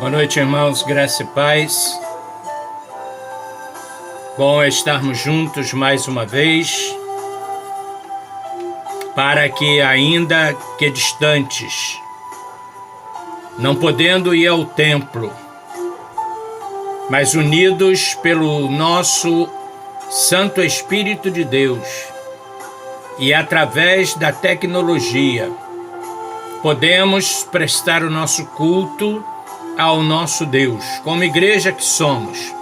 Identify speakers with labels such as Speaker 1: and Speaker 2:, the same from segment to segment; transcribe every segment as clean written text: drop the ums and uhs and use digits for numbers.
Speaker 1: Boa noite, irmãos, graça e paz. Bom é estarmos juntos mais uma vez, para que, ainda que distantes, não podendo ir ao templo, mas unidos pelo nosso Santo Espírito de Deus e através da tecnologia, podemos prestar o nosso culto ao nosso Deus, como igreja que somos,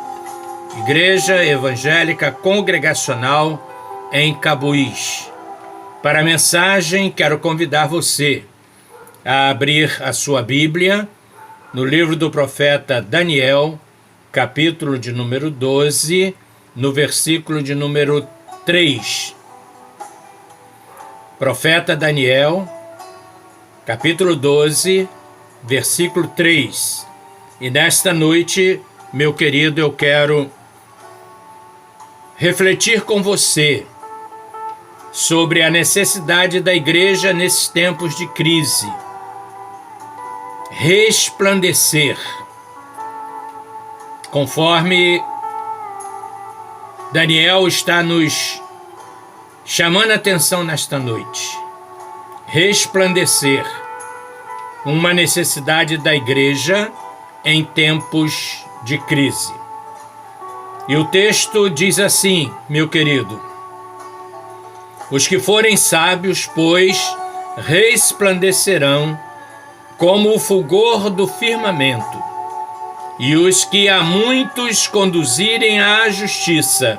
Speaker 1: Igreja Evangélica Congregacional em Cabuís. Para a mensagem, quero convidar você a abrir a sua Bíblia no livro do profeta Daniel, capítulo de número 12, no versículo de número 3. Profeta Daniel, capítulo 12, versículo 3. E nesta noite, meu querido, eu quero refletir com você sobre a necessidade da igreja nesses tempos de crise. Resplandecer. Conforme Daniel está nos chamando a atenção nesta noite. Resplandecer. Uma necessidade da igreja em tempos de crise. E o texto diz assim, meu querido: os que forem sábios, pois, resplandecerão como o fulgor do firmamento, e os que a muitos conduzirem à justiça,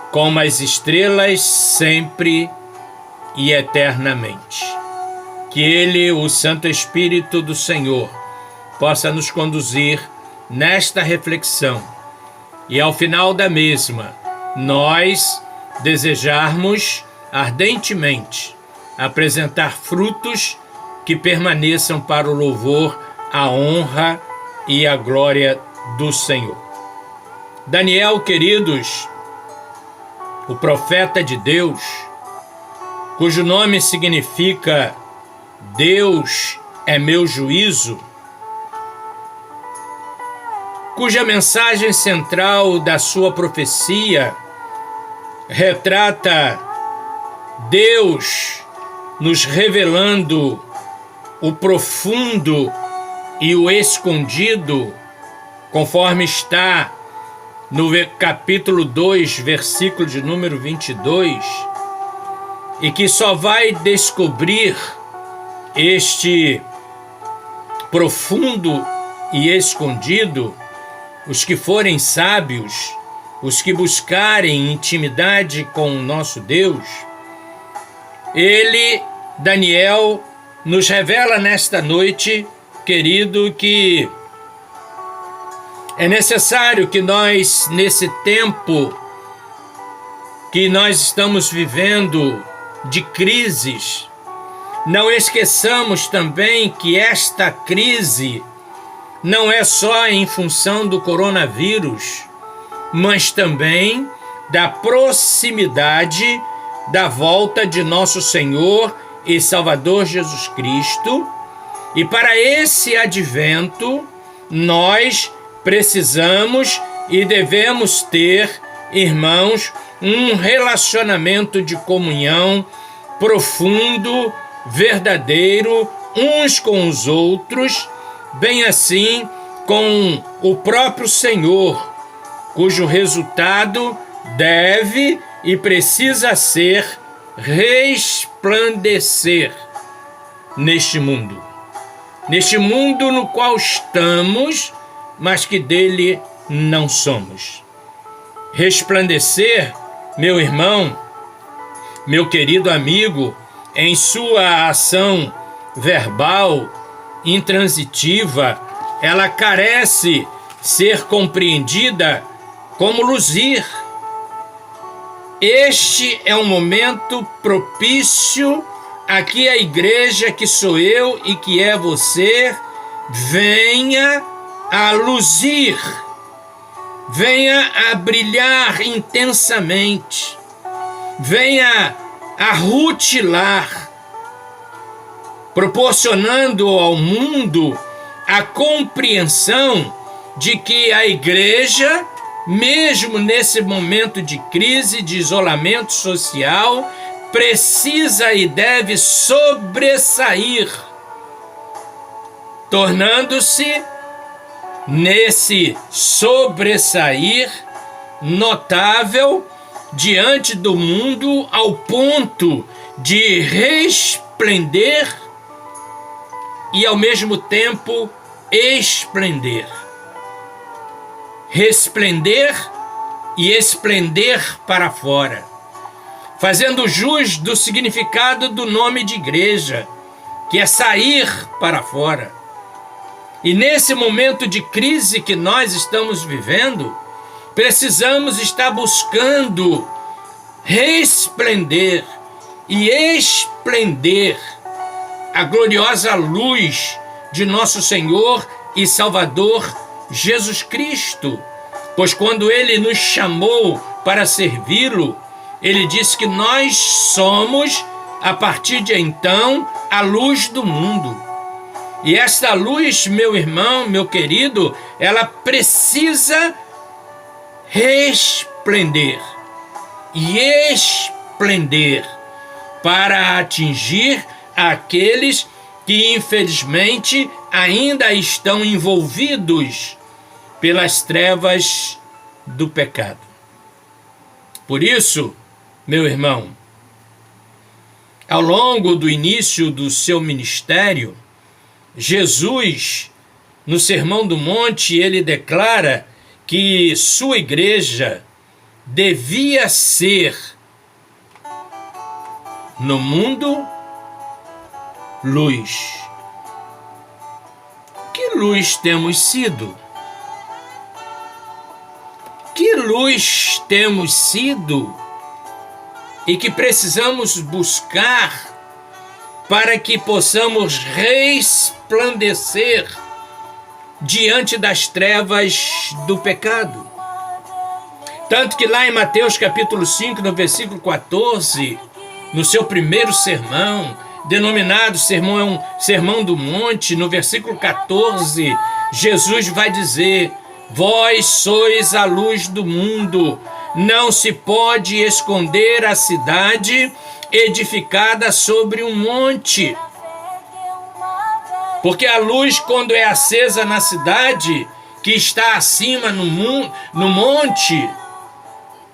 Speaker 1: como as estrelas sempre e eternamente. Que Ele, o Santo Espírito do Senhor, possa nos conduzir nesta reflexão e ao final da mesma, nós desejarmos ardentemente apresentar frutos que permaneçam para o louvor, a honra e a glória do Senhor. Daniel, queridos, o profeta de Deus, cujo nome significa Deus é meu juízo, cuja mensagem central da sua profecia retrata Deus nos revelando o profundo e o escondido, conforme está no capítulo 2, versículo de número 22, e que só vai descobrir este profundo e escondido os que forem sábios, os que buscarem intimidade com o nosso Deus. Ele, Daniel, nos revela nesta noite, querido, que é necessário que nós, nesse tempo que nós estamos vivendo de crises, não esqueçamos também que esta crise não é só em função do coronavírus, mas também da proximidade da volta de nosso Senhor e Salvador Jesus Cristo. E para esse advento, nós precisamos e devemos ter, irmãos, um relacionamento de comunhão profundo, verdadeiro, uns com os outros, bem assim com o próprio Senhor, cujo resultado deve e precisa ser resplandecer neste mundo no qual estamos, mas que dele não somos. Resplandecer, meu irmão, meu querido amigo, em sua ação verbal, intransitiva, ela carece ser compreendida como luzir. Este é um momento propício a que a igreja, que sou eu e que é você, venha a luzir, venha a brilhar intensamente, venha a rutilar, proporcionando ao mundo a compreensão de que a igreja, mesmo nesse momento de crise, de isolamento social, precisa e deve sobressair, tornando-se, nesse sobressair, notável diante do mundo ao ponto de resplender e, ao mesmo tempo, esplender. Resplender e esplender para fora, fazendo jus do significado do nome de igreja, que é sair para fora. E nesse momento de crise que nós estamos vivendo, precisamos estar buscando resplender e esplender a gloriosa luz de nosso Senhor e Salvador Jesus Cristo, pois quando Ele nos chamou para servi-lo, Ele disse que nós somos, a partir de então, a luz do mundo. E esta luz, meu irmão, meu querido, ela precisa resplender e esplender para atingir aqueles que, infelizmente, ainda estão envolvidos pelas trevas do pecado. Por isso, meu irmão, ao longo do início do seu ministério, Jesus, no Sermão do Monte, ele declara que sua igreja devia ser, no mundo, luz. Que luz temos sido? Que luz temos sido e que precisamos buscar para que possamos resplandecer diante das trevas do pecado? Tanto que lá em Mateus capítulo 5, no versículo 14, no seu primeiro sermão, denominado Sermão do Monte, no versículo 14, Jesus vai dizer: vós sois a luz do mundo, não se pode esconder a cidade edificada sobre um monte. Porque a luz, quando é acesa na cidade, que está acima no monte,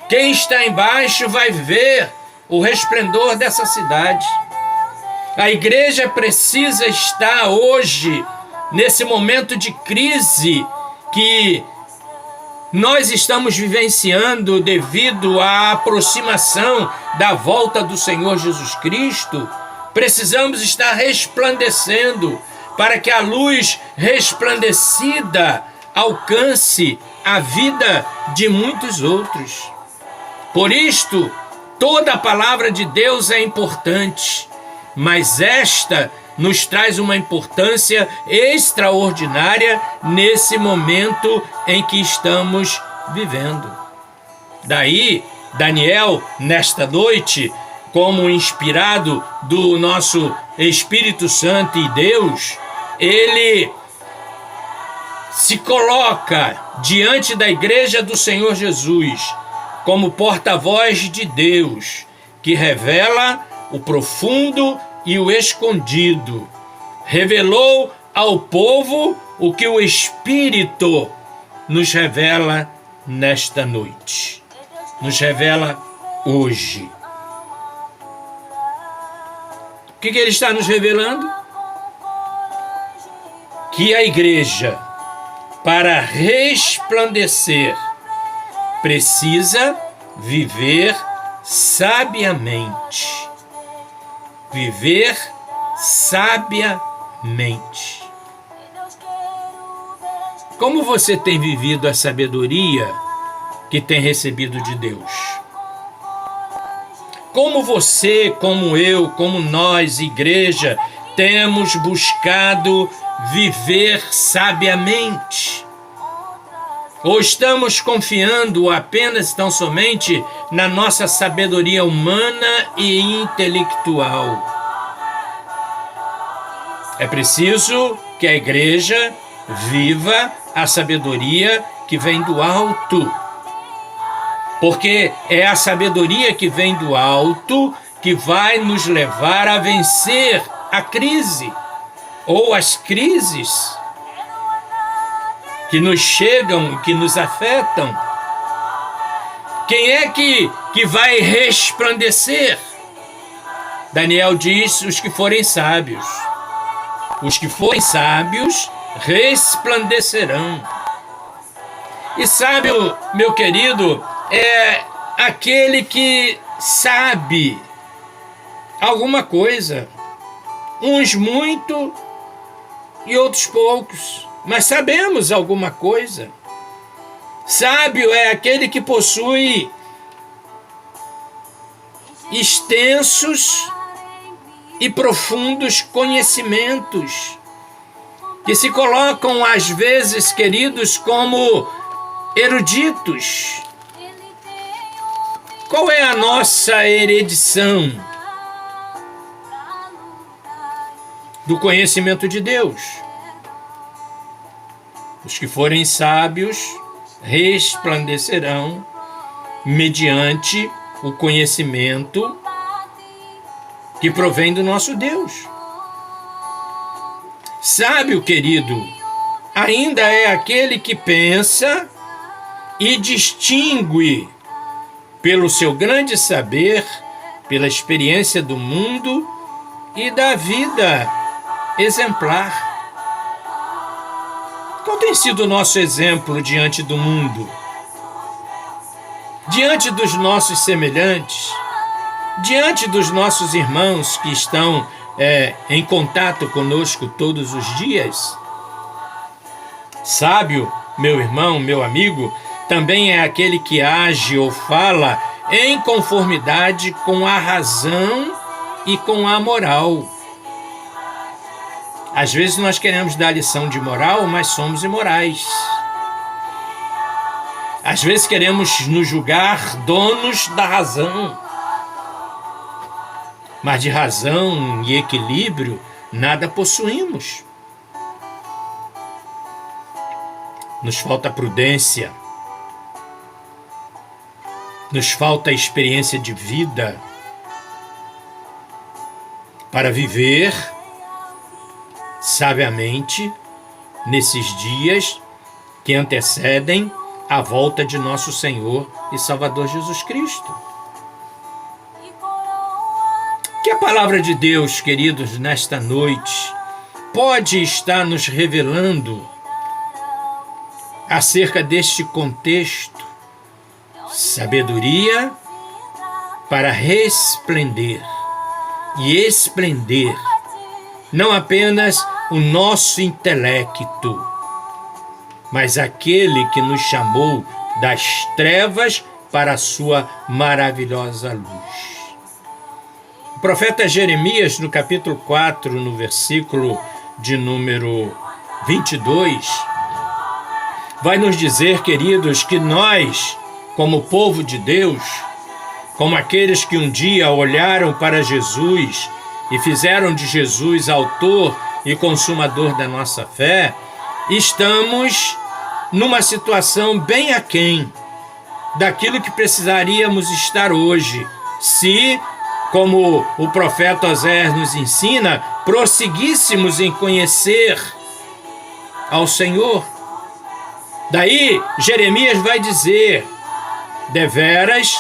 Speaker 1: quem está embaixo vai ver o resplendor dessa cidade. A igreja precisa estar hoje, nesse momento de crise que nós estamos vivenciando devido à aproximação da volta do Senhor Jesus Cristo, precisamos estar resplandecendo para que a luz resplandecida alcance a vida de muitos outros. Por isto, toda a palavra de Deus é importante, mas esta nos traz uma importância extraordinária nesse momento em que estamos vivendo. Daí, Daniel, nesta noite, como inspirado do nosso Espírito Santo e Deus, ele se coloca diante da igreja do Senhor Jesus como porta-voz de Deus, que revela o profundo e o escondido. Revelou ao povo o que o Espírito nos revela nesta noite, nos revela hoje. O que ele está nos revelando? Que a igreja, para resplandecer, precisa viver sabiamente. Viver sabiamente. Como você tem vivido a sabedoria que tem recebido de Deus? Como você, como eu, como nós, igreja, temos buscado viver sabiamente? Ou estamos confiando apenas tão somente na nossa sabedoria humana e intelectual? É preciso que a igreja viva a sabedoria que vem do alto. Porque é a sabedoria que vem do alto que vai nos levar a vencer a crise ou as crises que nos chegam, que nos afetam. Quem é que vai resplandecer? Daniel diz: os que forem sábios. Os que forem sábios resplandecerão. E sábio, meu querido, é aquele que sabe alguma coisa. Uns muito e outros poucos, mas sabemos alguma coisa. Sábio é aquele que possui extensos e profundos conhecimentos, que se colocam às vezes, queridos, como eruditos. Qual é a nossa erudição? Do conhecimento de Deus. Os que forem sábios resplandecerão mediante o conhecimento que provém do nosso Deus. Sábio, querido, ainda é aquele que pensa e distingue pelo seu grande saber, pela experiência do mundo e da vida exemplar. Qual tem sido o nosso exemplo diante do mundo? Diante dos nossos semelhantes? Diante dos nossos irmãos que estão em contato conosco todos os dias? Sábio, meu irmão, meu amigo, também é aquele que age ou fala em conformidade com a razão e com a moral. Às vezes nós queremos dar lição de moral, mas somos imorais. Às vezes queremos nos julgar donos da razão. Mas de razão e equilíbrio nada possuímos. Nos falta prudência. Nos falta experiência de vida para viver sabiamente nesses dias que antecedem a volta de nosso Senhor e Salvador Jesus Cristo. Que a palavra de Deus, queridos, nesta noite, pode estar nos revelando acerca deste contexto: sabedoria para resplender e esplender não apenas o nosso intelecto, mas aquele que nos chamou das trevas para a sua maravilhosa luz. O profeta Jeremias, no capítulo 4, no versículo de número 22, vai nos dizer, queridos, que nós, como povo de Deus, como aqueles que um dia olharam para Jesus e fizeram de Jesus autor e consumador da nossa fé, estamos numa situação bem aquém daquilo que precisaríamos estar hoje, se, como o profeta Oséias nos ensina, prosseguíssemos em conhecer ao Senhor. Daí, Jeremias vai dizer: deveras,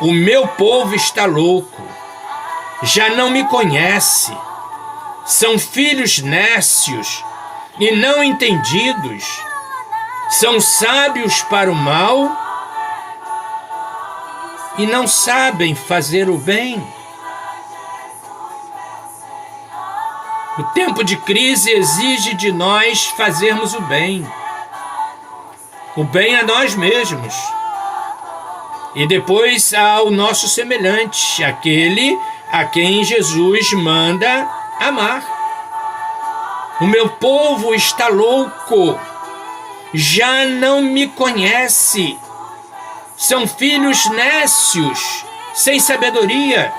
Speaker 1: o meu povo está louco, já não me conhece, são filhos nécios e não entendidos, são sábios para o mal e não sabem fazer o bem. O tempo de crise exige de nós fazermos o bem a nós mesmos, e depois ao nosso semelhante, aquele a quem Jesus manda amar. O meu povo está louco, já não me conhece, são filhos nécios, sem sabedoria,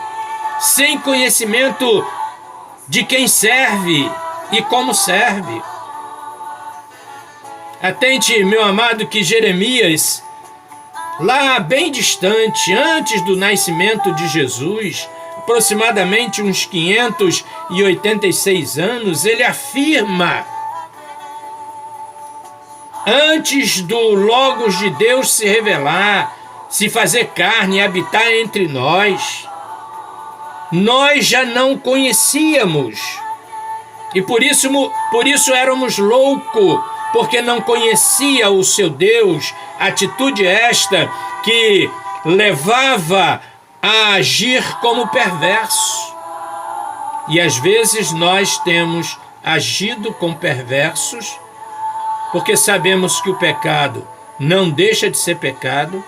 Speaker 1: sem conhecimento de quem serve e como serve. Atente, meu amado, que Jeremias, lá bem distante, antes do nascimento de Jesus, aproximadamente uns 586 anos, ele afirma: antes do Logos de Deus se revelar, se fazer carne e habitar entre nós, nós já não conhecíamos. E por isso éramos loucos, porque não conhecia o seu Deus, atitude esta que levava a agir como perverso. E às vezes nós temos agido com perversos, porque sabemos que o pecado não deixa de ser pecado,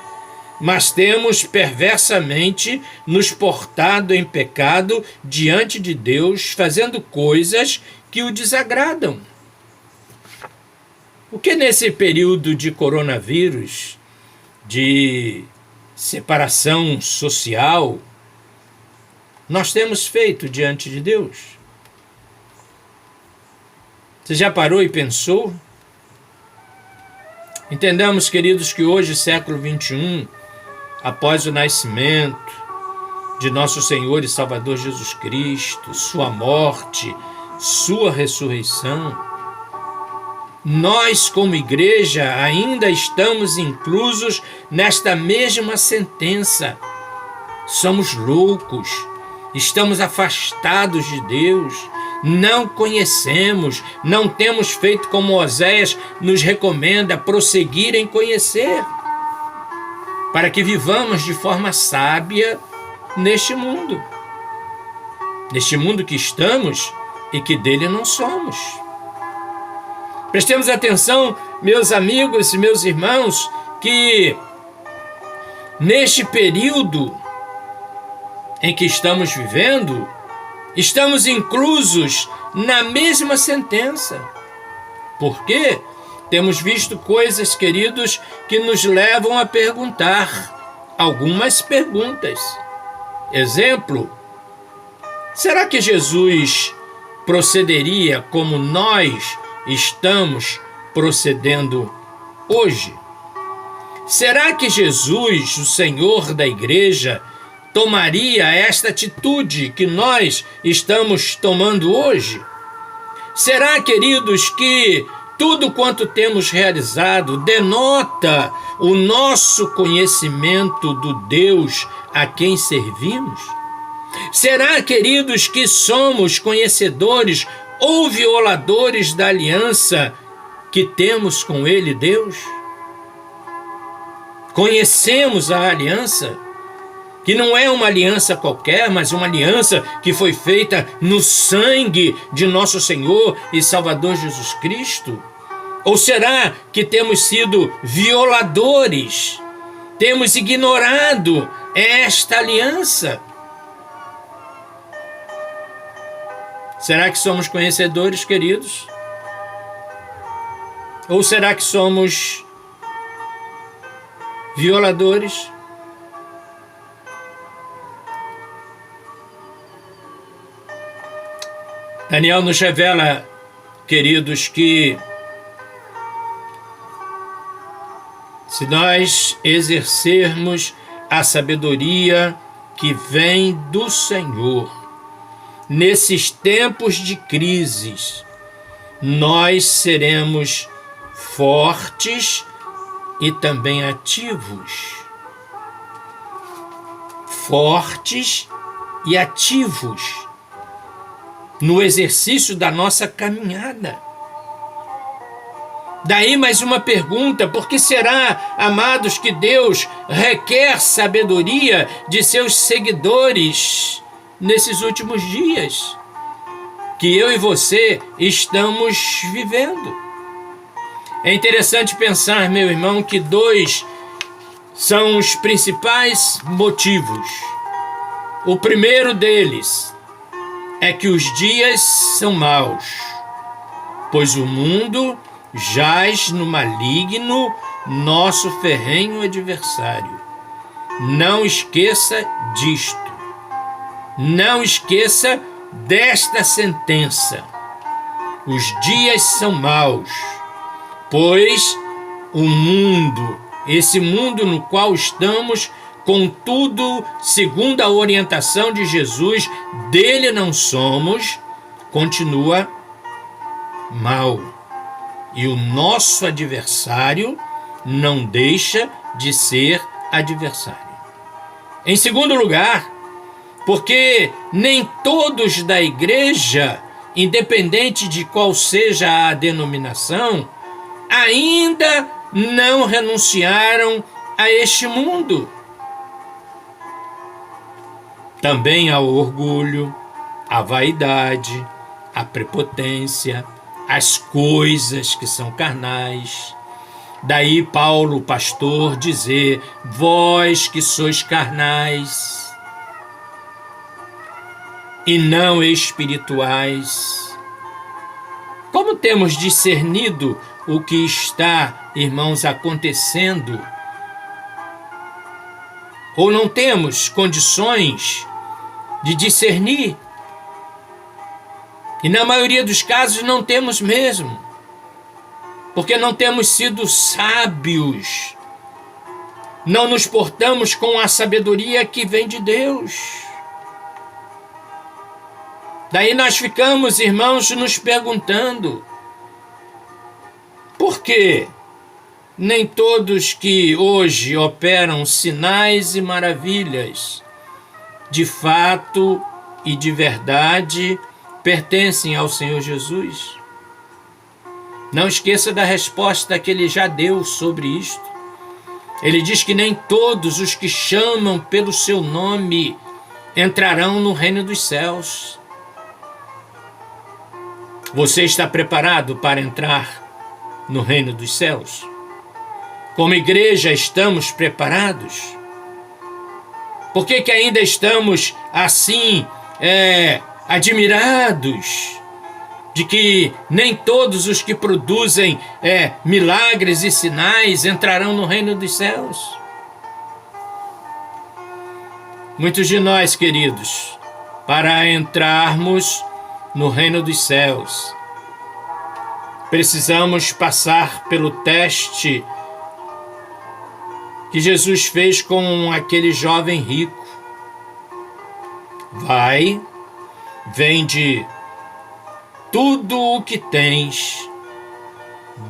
Speaker 1: mas temos perversamente nos portado em pecado diante de Deus, fazendo coisas que o desagradam. O que nesse período de coronavírus, de separação social, nós temos feito diante de Deus? Você já parou e pensou? Entendamos, queridos, que hoje, século 21, após o nascimento de nosso Senhor e Salvador Jesus Cristo, sua morte, sua ressurreição, nós, como igreja, ainda estamos inclusos nesta mesma sentença. Somos loucos, estamos afastados de Deus, não conhecemos, não temos feito como Oséias nos recomenda, prosseguir em conhecer, para que vivamos de forma sábia neste mundo que estamos e que dele não somos. Prestemos atenção, meus amigos e meus irmãos, que neste período em que estamos vivendo, estamos inclusos na mesma sentença. Por quê? Temos visto coisas, queridos, que nos levam a perguntar algumas perguntas. Exemplo: será que Jesus procederia como nós estamos procedendo hoje? Será que Jesus, o Senhor da igreja, tomaria esta atitude que nós estamos tomando hoje? Será, queridos, que tudo quanto temos realizado denota o nosso conhecimento do Deus a quem servimos? Será, queridos, que somos conhecedores ou violadores da aliança que temos com Ele, Deus? Conhecemos a aliança, que não é uma aliança qualquer, mas uma aliança que foi feita no sangue de nosso Senhor e Salvador Jesus Cristo? Ou será que temos sido violadores, temos ignorado esta aliança? Será que somos conhecedores, queridos? Ou será que somos violadores? Daniel nos revela, queridos, que se nós exercermos a sabedoria que vem do Senhor, nesses tempos de crises, nós seremos fortes e também ativos. Fortes e ativos no exercício da nossa caminhada. Daí mais uma pergunta: por que será, amados, que Deus requer sabedoria de seus seguidores nesses últimos dias que eu e você estamos vivendo? É interessante pensar, meu irmão, que dois são os principais motivos. O primeiro deles é que os dias são maus, pois o mundo jaz no maligno, nosso ferrenho adversário. Não esqueça disto. Não esqueça desta sentença. os dias são maus, pois o mundo, esse mundo no qual estamos, contudo, segundo a orientação de Jesus, dele não somos, continua mal. E o nosso adversário não deixa de ser adversário. Em segundo lugar, porque nem todos da igreja, independente de qual seja a denominação, ainda não renunciaram a este mundo. Também ao orgulho, à vaidade, à prepotência, às coisas que são carnais. Daí Paulo, pastor, dizer: vós que sois carnais e não espirituais. Como temos discernido o que está, irmãos, acontecendo? Ou não temos condições de discernir? E na maioria dos casos não temos mesmo, porque não temos sido sábios, não nos portamos com a sabedoria que vem de Deus. Daí nós ficamos, irmãos, nos perguntando: por que nem todos que hoje operam sinais e maravilhas, de fato e de verdade, pertencem ao Senhor Jesus? Não esqueça da resposta que ele já deu sobre isto. Ele diz que nem todos os que chamam pelo seu nome entrarão no reino dos céus. Você está preparado para entrar no reino dos céus? Como igreja, estamos preparados? Por que ainda estamos assim, admirados de que nem todos os que produzem milagres e sinais entrarão no reino dos céus? Muitos de nós, queridos, para entrarmos no reino dos céus, precisamos passar pelo teste que Jesus fez com aquele jovem rico. Vai, vende tudo o que tens,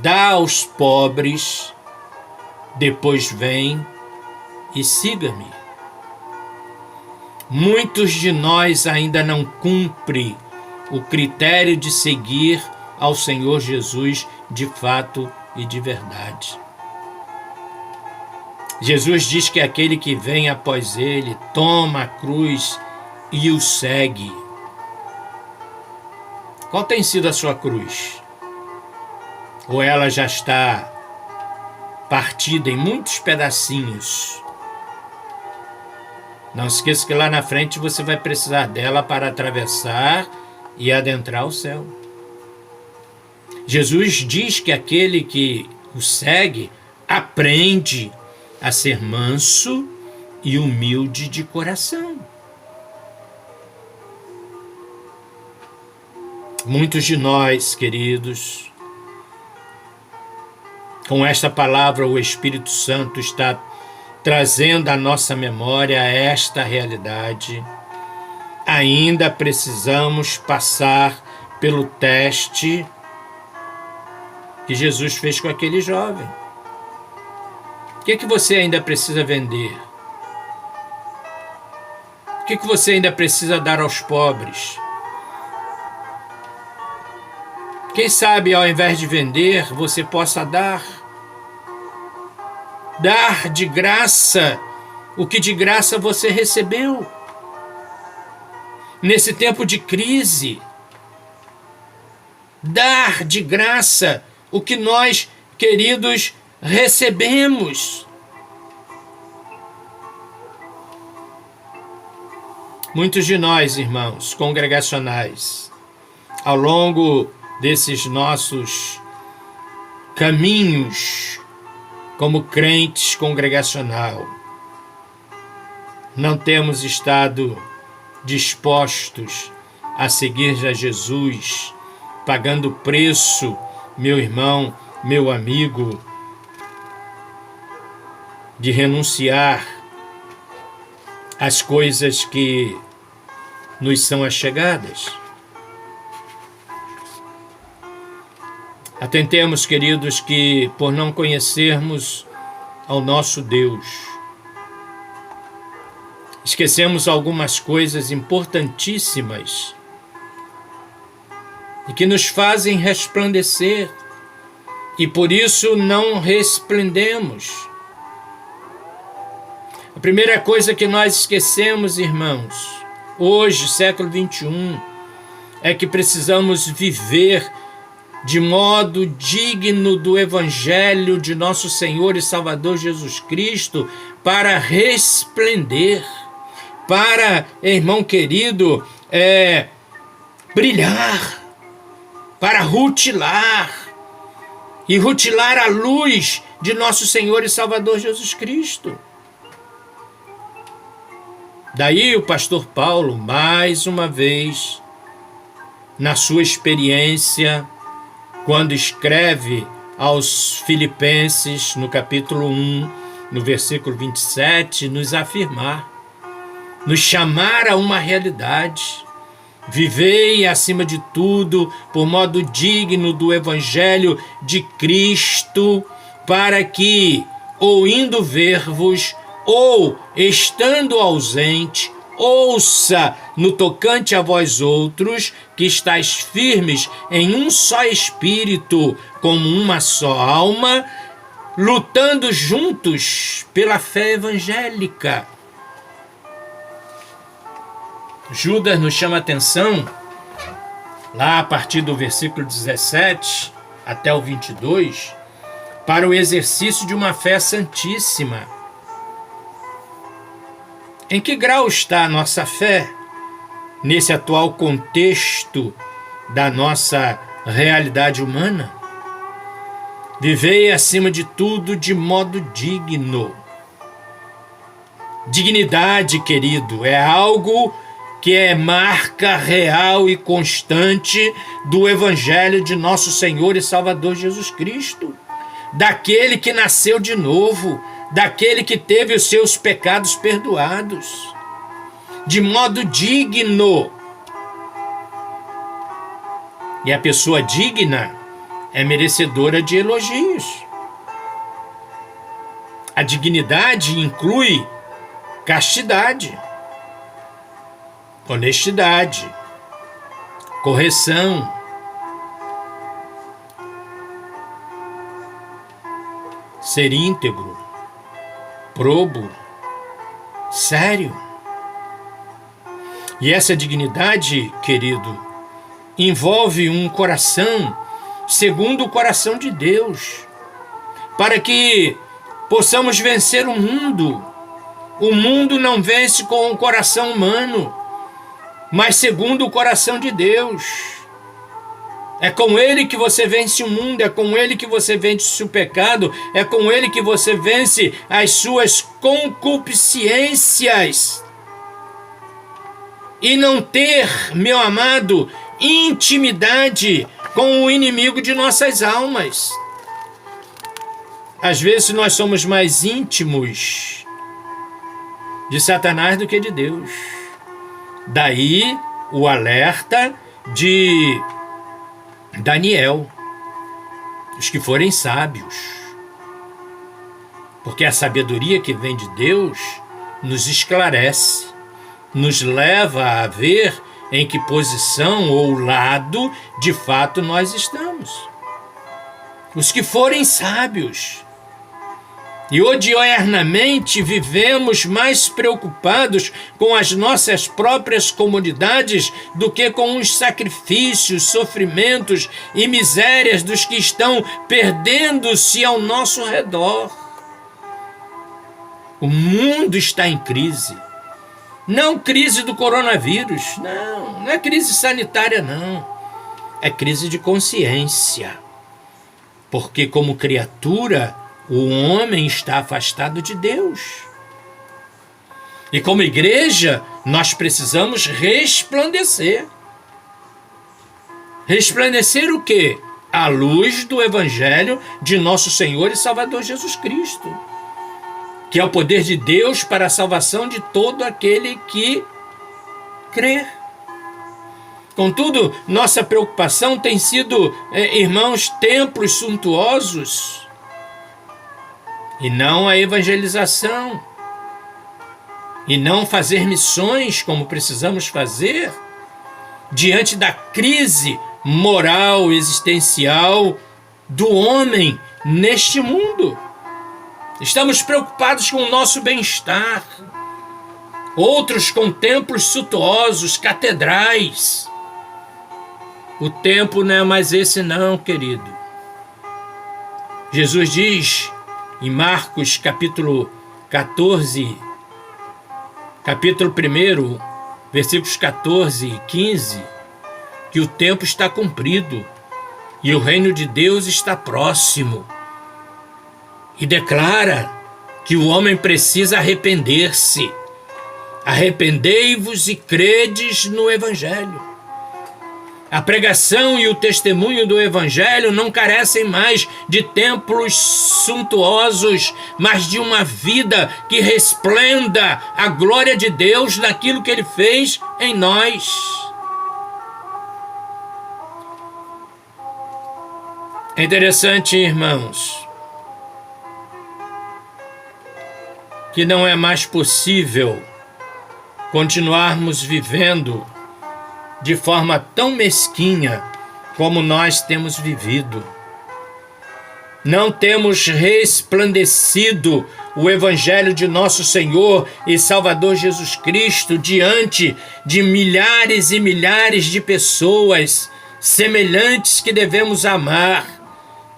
Speaker 1: dá aos pobres, depois vem e siga-me. Muitos de nós ainda não cumprem o critério de seguir ao Senhor Jesus de fato e de verdade. Jesus diz que aquele que vem após ele toma a cruz e o segue. Qual tem sido a sua cruz? Ou ela já está partida em muitos pedacinhos? Não esqueça que lá na frente você vai precisar dela para atravessar e adentrar o céu. Jesus diz que aquele que o segue aprende a ser manso e humilde de coração. Muitos de nós, queridos, com esta palavra o Espírito Santo está trazendo à nossa memória esta realidade. Ainda precisamos passar pelo teste que Jesus fez com aquele jovem. O que você ainda precisa vender? O que você ainda precisa dar aos pobres? Quem sabe, ao invés de vender, você possa dar. Dar de graça o que de graça você recebeu. Nesse tempo de crise, dar de graça o que nós, queridos, recebemos. Muitos de nós, irmãos, congregacionais, ao longo desses nossos caminhos como crentes congregacional, não temos estado dispostos a seguir a Jesus pagando o preço, meu irmão, meu amigo, de renunciar às coisas que nos são achegadas. Atentemos, queridos, que por não conhecermos ao nosso Deus, esquecemos algumas coisas importantíssimas e que nos fazem resplandecer, e por isso não resplendemos. A primeira coisa que nós esquecemos, irmãos, hoje, século 21, é que precisamos viver de modo digno do Evangelho de nosso Senhor e Salvador Jesus Cristo, para resplender, para, irmão querido, brilhar, para rutilar, e rutilar a luz de nosso Senhor e Salvador Jesus Cristo. Daí o pastor Paulo, mais uma vez, na sua experiência, quando escreve aos Filipenses, no capítulo 1, no versículo 27, nos afirmar, nos chamar a uma realidade. Vivei, acima de tudo, por modo digno do Evangelho de Cristo, para que, ou indo ver-vos, ou estando ausente, ouça no tocante a vós outros, que estáis firmes em um só espírito, como uma só alma, lutando juntos pela fé evangélica. Judas nos chama a atenção, lá a partir do versículo 17 até o 22, para o exercício de uma fé santíssima. Em que grau está a nossa fé nesse atual contexto da nossa realidade humana? Vivei, acima de tudo, de modo digno. Dignidade, querido, é algo que é marca real e constante do Evangelho de nosso Senhor e Salvador Jesus Cristo, daquele que nasceu de novo, daquele que teve os seus pecados perdoados, de modo digno. E a pessoa digna é merecedora de elogios. A dignidade inclui castidade, honestidade, correção, ser íntegro, probo, sério. E essa dignidade, querido, envolve um coração segundo o coração de Deus, para que possamos vencer o mundo. O mundo não vence com o coração humano, mas segundo o coração de Deus. É com ele que você vence o mundo, é com ele que você vence o pecado, é com ele que você vence as suas concupiscências. E não ter, meu amado, intimidade com o inimigo de nossas almas. Às vezes nós somos mais íntimos de Satanás do que de Deus. Daí o alerta de Daniel, os que forem sábios, porque a sabedoria que vem de Deus nos esclarece, nos leva a ver em que posição ou lado de fato nós estamos. Os que forem sábios. E odiernamente vivemos mais preocupados com as nossas próprias comodidades do que com os sacrifícios, sofrimentos e misérias dos que estão perdendo-se ao nosso redor. O mundo está em crise. Não crise do coronavírus, não é crise sanitária, não. É crise de consciência. Porque como criatura, o homem está afastado de Deus. E como igreja, nós precisamos resplandecer. Resplandecer o quê? A luz do Evangelho de nosso Senhor e Salvador Jesus Cristo, que é o poder de Deus para a salvação de todo aquele que crê. Contudo, nossa preocupação tem sido, irmãos, templos suntuosos e não a evangelização, e não fazer missões como precisamos fazer diante da crise moral existencial do homem neste mundo. Estamos preocupados com o nosso bem-estar, outros com templos suntuosos, catedrais. O tempo não é mais esse não, querido. Jesus diz em Marcos capítulo 14, capítulo 1, versículos 14 e 15, que o tempo está cumprido e o reino de Deus está próximo. E declara que o homem precisa arrepender-se. Arrependei-vos e credes no Evangelho. A pregação e o testemunho do Evangelho não carecem mais de templos suntuosos, mas de uma vida que resplenda a glória de Deus naquilo que Ele fez em nós. É interessante, irmãos, que não é mais possível continuarmos vivendo de forma tão mesquinha como nós temos vivido. Não temos resplandecido o Evangelho de nosso Senhor e Salvador Jesus Cristo diante de milhares e milhares de pessoas semelhantes que devemos amar,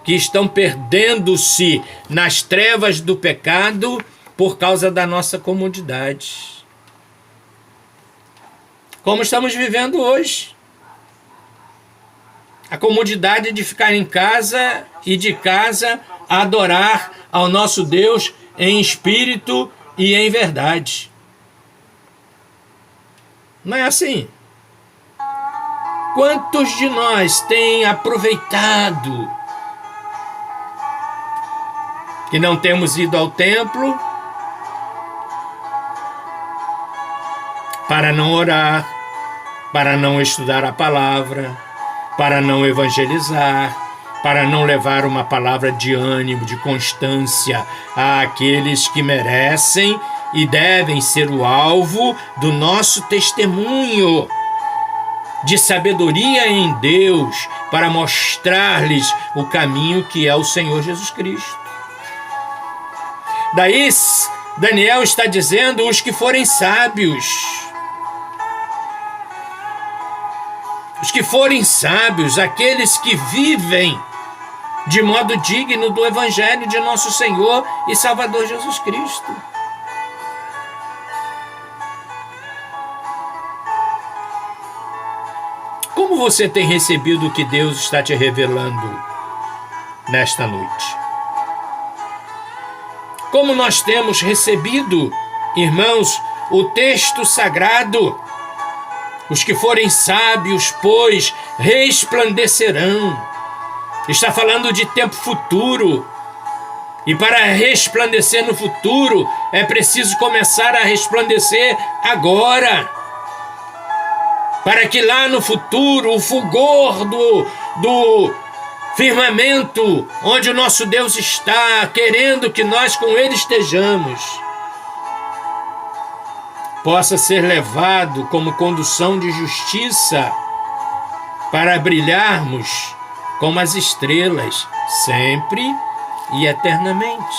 Speaker 1: que estão perdendo-se nas trevas do pecado por causa da nossa comodidade. Como estamos vivendo hoje. A comodidade de ficar em casa e de casa adorar ao nosso Deus em espírito e em verdade. Não é assim? Quantos de nós têm aproveitado que não temos ido ao templo para não orar, para não estudar a palavra, para não evangelizar, para não levar uma palavra de ânimo, de constância àqueles que merecem e devem ser o alvo do nosso testemunho de sabedoria em Deus, para mostrar-lhes o caminho que é o Senhor Jesus Cristo. Daí Daniel está dizendo: os que forem sábios, os que forem sábios, aqueles que vivem de modo digno do Evangelho de nosso Senhor e Salvador Jesus Cristo. Como você tem recebido o que Deus está te revelando nesta noite? Como nós temos recebido, irmãos, o texto sagrado? Os que forem sábios, pois, resplandecerão. Está falando de tempo futuro. E para resplandecer no futuro, é preciso começar a resplandecer agora. Para que lá no futuro, o fulgor do firmamento, onde o nosso Deus está, querendo que nós com Ele estejamos, possa ser levado como condução de justiça para brilharmos como as estrelas, sempre e eternamente.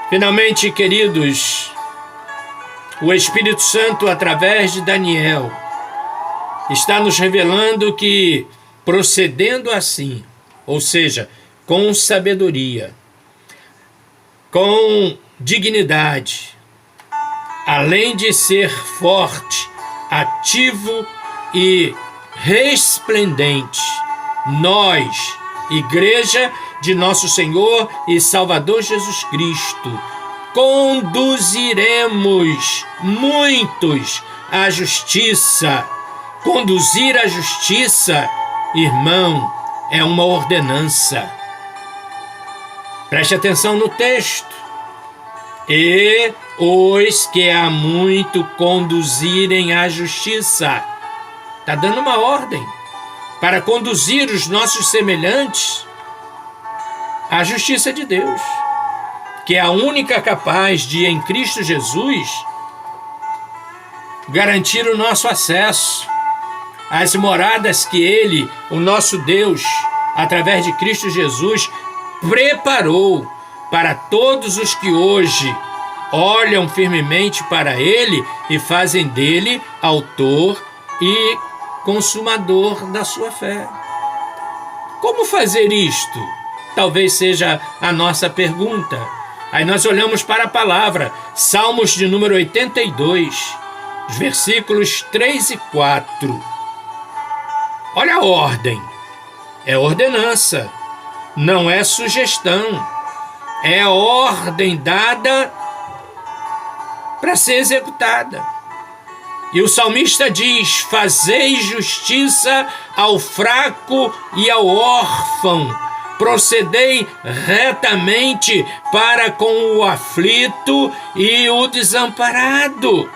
Speaker 1: Finalmente, queridos, o Espírito Santo, através de Daniel, está nos revelando que, procedendo assim, ou seja, com sabedoria, com dignidade, além de ser forte, ativo e resplendente, nós, Igreja de nosso Senhor e Salvador Jesus Cristo, conduziremos muitos à justiça, Conduzir a justiça, irmão, é uma ordenança. Preste atenção no texto. E os que há muito conduzirem a justiça. Está dando uma ordem para conduzir os nossos semelhantes à justiça de Deus, que é a única capaz de, em Cristo Jesus, garantir o nosso acesso às moradas que Ele, o nosso Deus, através de Cristo Jesus, preparou para todos os que hoje olham firmemente para Ele e fazem dele autor e consumador da sua fé. Como fazer isto? Talvez seja a nossa pergunta. Aí nós olhamos para a palavra, Salmos de número 82, os versículos 3 e 4. Olha a ordem. É ordenança, não é sugestão. É ordem dada para ser executada. E o salmista diz: fazei justiça ao fraco e ao órfão, procedei retamente para com o aflito e o desamparado,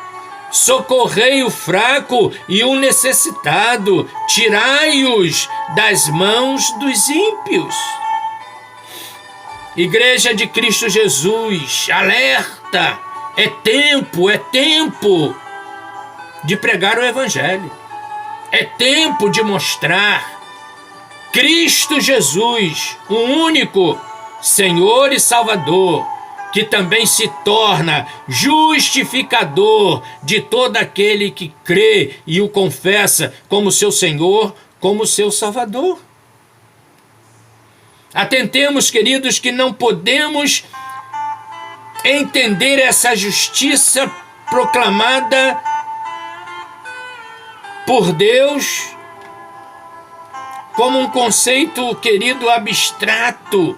Speaker 1: socorrei o fraco e o necessitado, tirai-os das mãos dos ímpios. Igreja de Cristo Jesus, alerta! É tempo de pregar o Evangelho. É tempo de mostrar Cristo Jesus, o único Senhor e Salvador, que também se torna justificador de todo aquele que crê e o confessa como seu Senhor, como seu Salvador. Atentemos, queridos, que não podemos entender essa justiça proclamada por Deus como um conceito, querido, abstrato,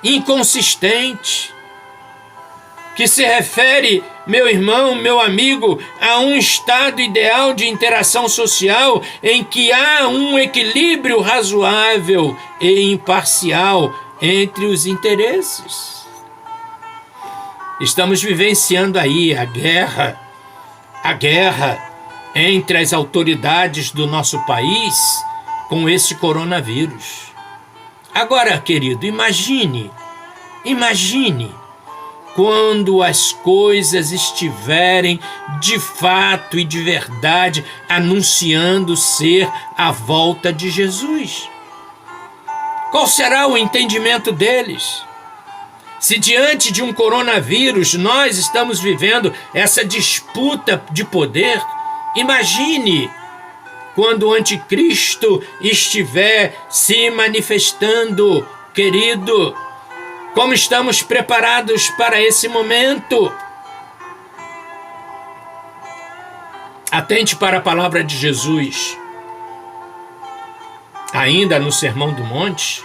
Speaker 1: inconsistente, que se refere, meu irmão, meu amigo, a um estado ideal de interação social em que há um equilíbrio razoável e imparcial entre os interesses. Estamos vivenciando aí a guerra entre as autoridades do nosso país com esse coronavírus. Agora, querido, imagine quando as coisas estiverem de fato e de verdade anunciando ser a volta de Jesus. Qual será o entendimento deles? Se diante de um coronavírus nós estamos vivendo essa disputa de poder, imagine quando o anticristo estiver se manifestando, querido. Como estamos preparados para esse momento? Atente para a palavra de Jesus. Ainda no Sermão do Monte,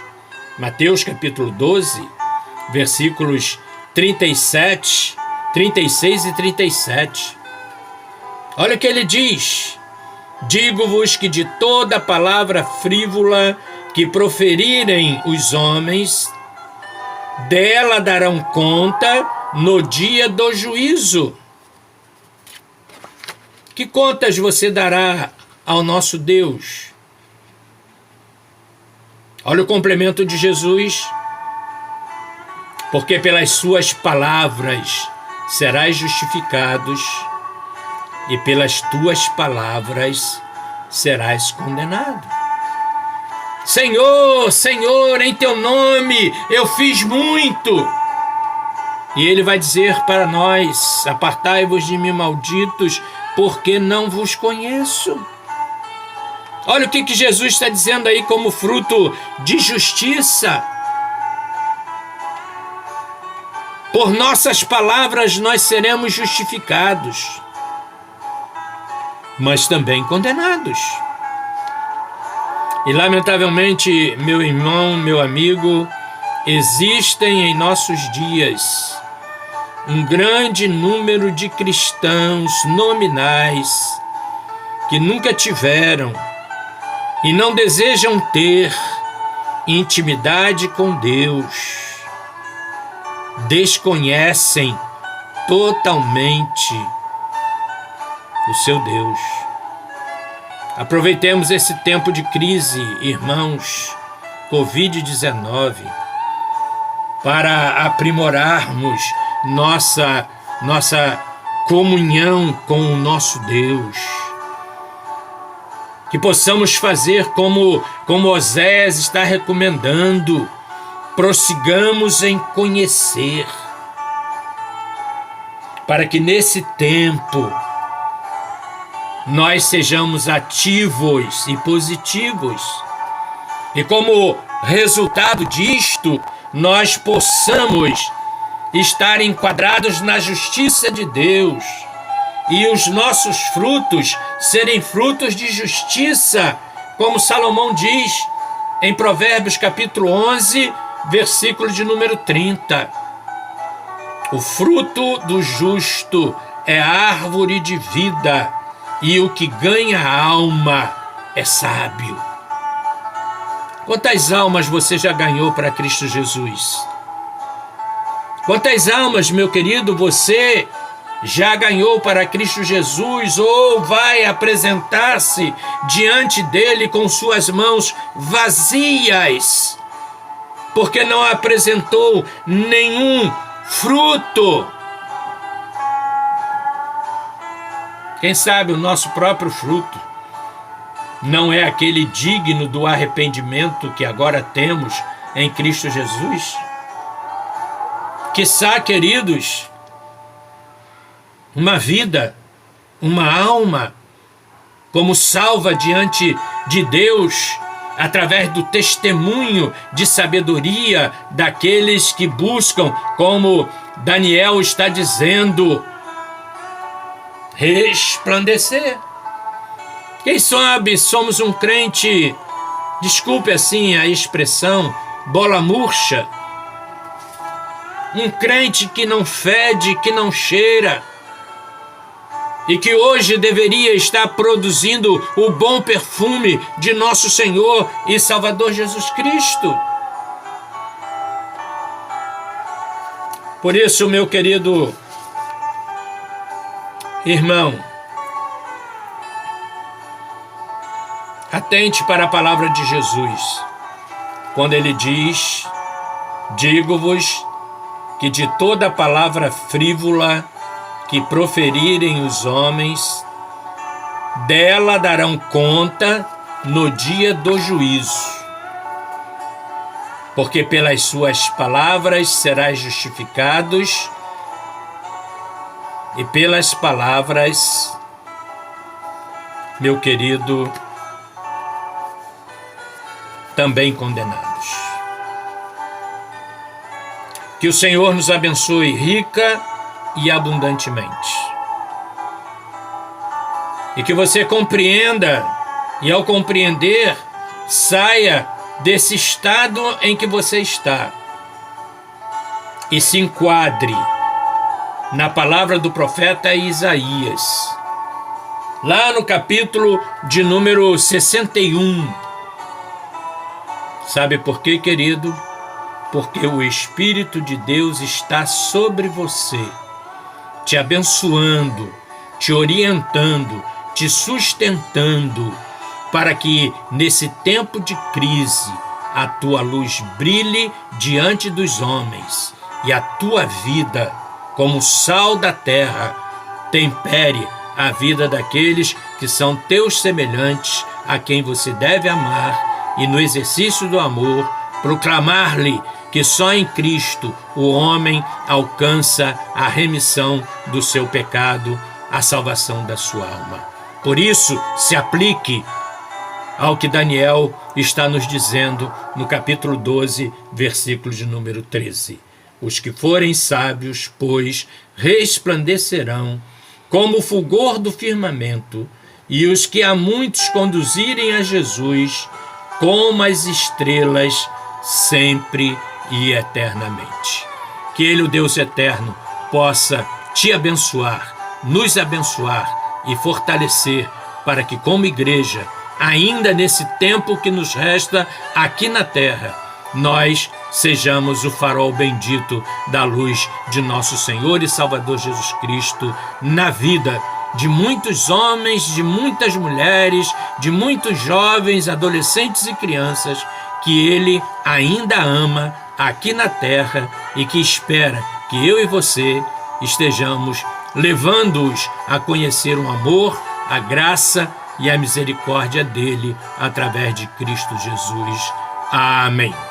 Speaker 1: Mateus capítulo 12, versículos 36 e 37. Olha o que ele diz: digo-vos que de toda palavra frívola que proferirem os homens, dela darão conta no dia do juízo. Que contas você dará ao nosso Deus? Olha o complemento de Jesus. Porque pelas suas palavras serás justificados, e pelas tuas palavras serás condenado. Senhor, Senhor, em teu nome eu fiz muito. E ele vai dizer para nós: apartai-vos de mim, malditos, porque não vos conheço. Olha o que Jesus está dizendo aí como fruto de justiça. Por nossas palavras nós seremos justificados, mas também condenados. E lamentavelmente, meu irmão, meu amigo, existem em nossos dias um grande número de cristãos nominais que nunca tiveram e não desejam ter intimidade com Deus, desconhecem totalmente o seu Deus. Aproveitemos esse tempo de crise, irmãos, Covid-19, para aprimorarmos nossa comunhão com o nosso Deus. Que possamos fazer como Oséias está recomendando, prossigamos em conhecer, para que nesse tempo nós sejamos ativos e positivos. E como resultado disto, nós possamos estar enquadrados na justiça de Deus e os nossos frutos serem frutos de justiça, como Salomão diz em Provérbios capítulo 11, versículo de número 30. O fruto do justo é árvore de vida, e o que ganha a alma é sábio. Quantas almas você já ganhou para Cristo Jesus? Quantas almas, meu querido, você já ganhou para Cristo Jesus ou vai apresentar-se diante dele com suas mãos vazias, porque não apresentou nenhum fruto? Quem sabe o nosso próprio fruto não é aquele digno do arrependimento que agora temos em Cristo Jesus? Quiçá, queridos, uma vida, uma alma, como salva diante de Deus, através do testemunho de sabedoria daqueles que buscam, como Daniel está dizendo, resplandecer. Quem sabe somos um crente, desculpe assim a expressão, bola murcha, um crente que não fede, que não cheira, e que hoje deveria estar produzindo o bom perfume de nosso Senhor e Salvador Jesus Cristo. Por isso, meu querido irmão, atente para a palavra de Jesus, quando ele diz, digo-vos que de toda palavra frívola que proferirem os homens, dela darão conta no dia do juízo. Porque pelas suas palavras serás justificados, e pelas palavras, meu querido, também condenados. Que o Senhor nos abençoe rica e abundantemente. E que você compreenda, e ao compreender, saia desse estado em que você está e se enquadre na palavra do profeta Isaías, lá no capítulo de número 61. Sabe por quê, querido? Porque o Espírito de Deus está sobre você, te abençoando, te orientando, te sustentando, para que nesse tempo de crise a tua luz brilhe diante dos homens e a tua vida, como sal da terra, tempere a vida daqueles que são teus semelhantes, a quem você deve amar, e no exercício do amor proclamar-lhe que só em Cristo o homem alcança a remissão do seu pecado, a salvação da sua alma. Por isso, se aplique ao que Daniel está nos dizendo no capítulo 12, versículo de número 13. Os que forem sábios, pois, resplandecerão como o fulgor do firmamento, e os que a muitos conduzirem a Jesus, como as estrelas, sempre e eternamente. Que Ele, o Deus eterno, possa te abençoar, nos abençoar e fortalecer para que, como igreja, ainda nesse tempo que nos resta aqui na terra, nós sejamos o farol bendito da luz de nosso Senhor e Salvador Jesus Cristo na vida de muitos homens, de muitas mulheres, de muitos jovens, adolescentes e crianças que Ele ainda ama aqui na terra e que espera que eu e você estejamos levando-os a conhecer o amor, a graça e a misericórdia dele através de Cristo Jesus. Amém.